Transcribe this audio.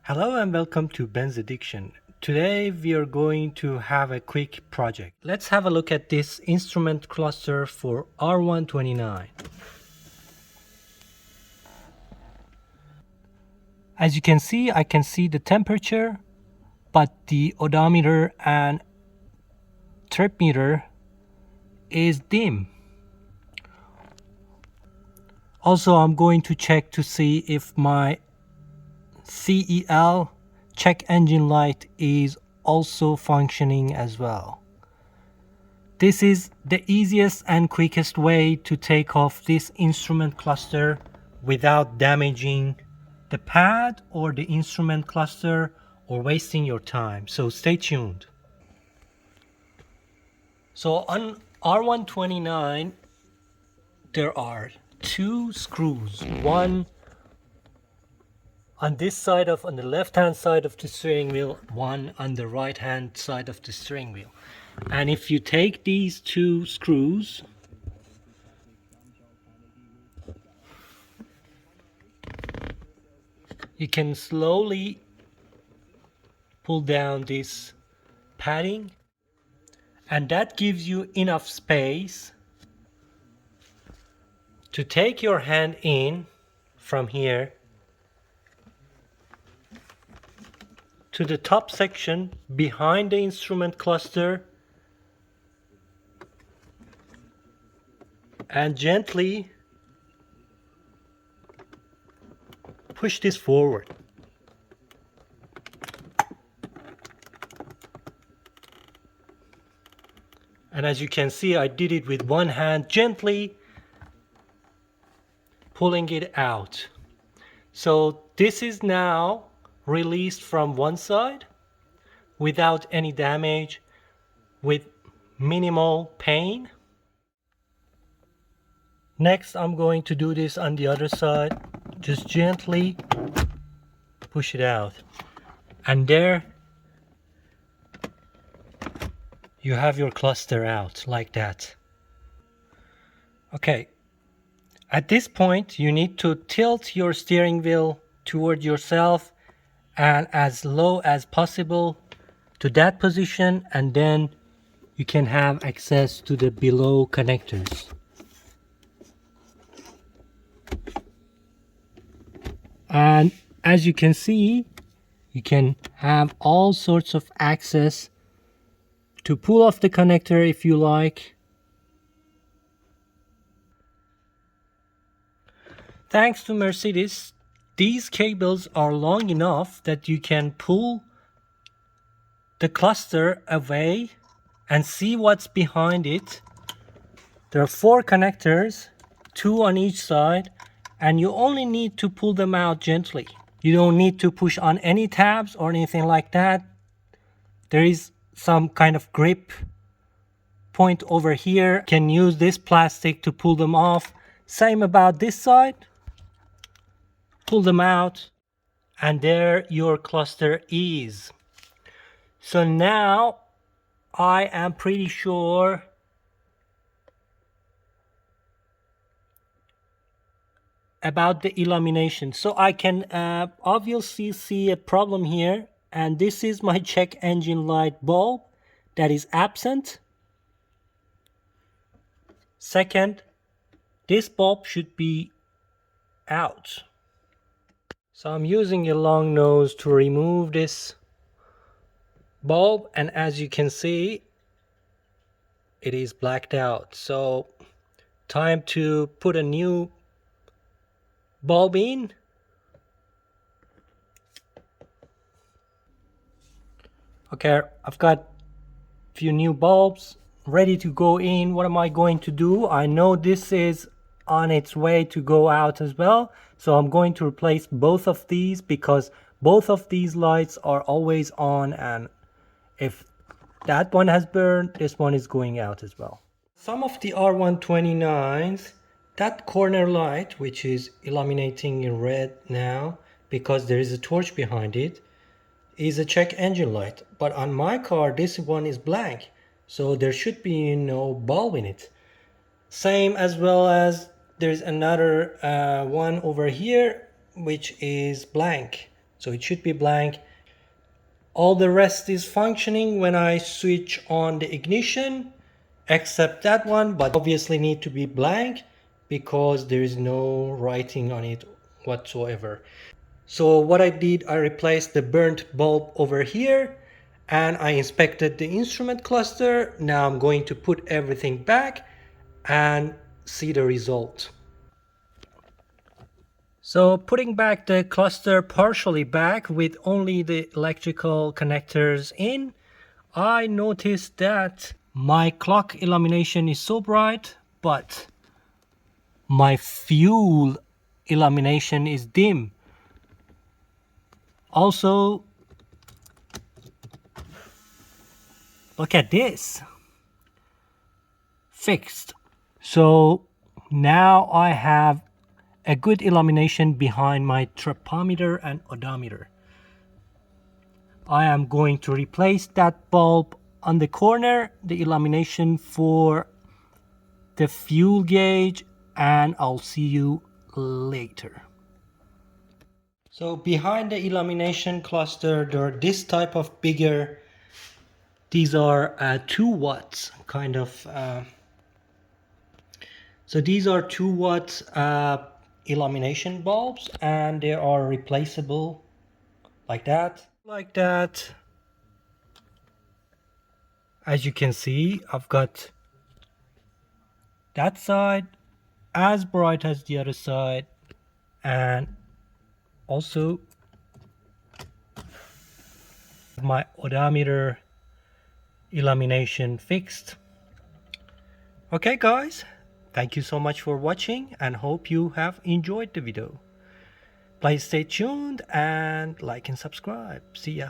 Hello and welcome to Benz Addiction. Today we are going to have a quick project. Let's have a look at this instrument cluster for R129. As you can see, I can see the temperature, but the odometer and trip meter is dim. Also, I'm going to check to see if my CEL check engine light is also functioning as well. This is the easiest and quickest way to take off this instrument cluster without damaging the pad or the instrument cluster or wasting your time. So stay tuned. So on R129 there are two screws, one on this side on the left hand side of the steering wheel, one on the right hand side of the steering wheel. And if you take these two screws, you can slowly pull down this padding, and that gives you enough space to take your hand in from here to the top section behind the instrument cluster and gently push this forward. And as you can see, I did it with one hand, gently pulling it out. So this is now released from one side without any damage, with minimal pain. Next, I'm going to do this on the other side. Just gently push it out. And there you have your cluster out like that. Okay. At this point, you need to tilt your steering wheel toward yourself and as low as possible to that position, and then you can have access to the below connectors. And as you can see, you can have all sorts of access to pull off the connector if you like. Thanks to Mercedes, these cables are long enough that you can pull the cluster away and see what's behind it. There are 4 connectors, 2 on each side, and you only need to pull them out gently. You don't need to push on any tabs or anything like that. There is some kind of grip point over here. You can use this plastic to pull them off. Same about this side. Pull them out, and there your cluster is. So now I am pretty sure about the illumination. So I can obviously see a problem here, and this is my check engine light bulb that is absent. Second, this bulb should be out. So I'm using a long nose to remove this bulb, and as you can see, it is blacked out. So time to put a new bulb in. Okay, I've got a few new bulbs ready to go in. What am I going to do? I know this is on its way to go out as well, so I'm going to replace both of these because both of these lights are always on, and if that one has burned, this one is going out as well. Some of the R129s, that corner light, which is illuminating in red now because there is a torch behind it, is a check engine light. But on my car, this one is blank, so there should be no bulb in it. Same as well as there's another one over here which is blank. So it should be blank. All the rest is functioning when I switch on the ignition, except that one, but obviously need to be blank because there is no writing on it whatsoever. So what I did, I replaced the burnt bulb over here and I inspected the instrument cluster. Now I'm going to put everything back and see the result. So putting back the cluster partially back with only the electrical connectors in, I noticed that my clock illumination is so bright, but my fuel illumination is dim. Also, look at this. Fixed. So now I have a good illumination behind my tachometer and odometer. I am going to replace that bulb on the corner, the illumination for the fuel gauge, and I'll see you later. So behind the illumination cluster, there are this type of bigger, these are 2 watts kind of, so these are 2 watts illumination bulbs, and they are replaceable like that. As you can see, I've got that side as bright as the other side, and also my odometer illumination fixed. Okay guys, thank you so much for watching and hope you have enjoyed the video. Please stay tuned and like and subscribe. See ya.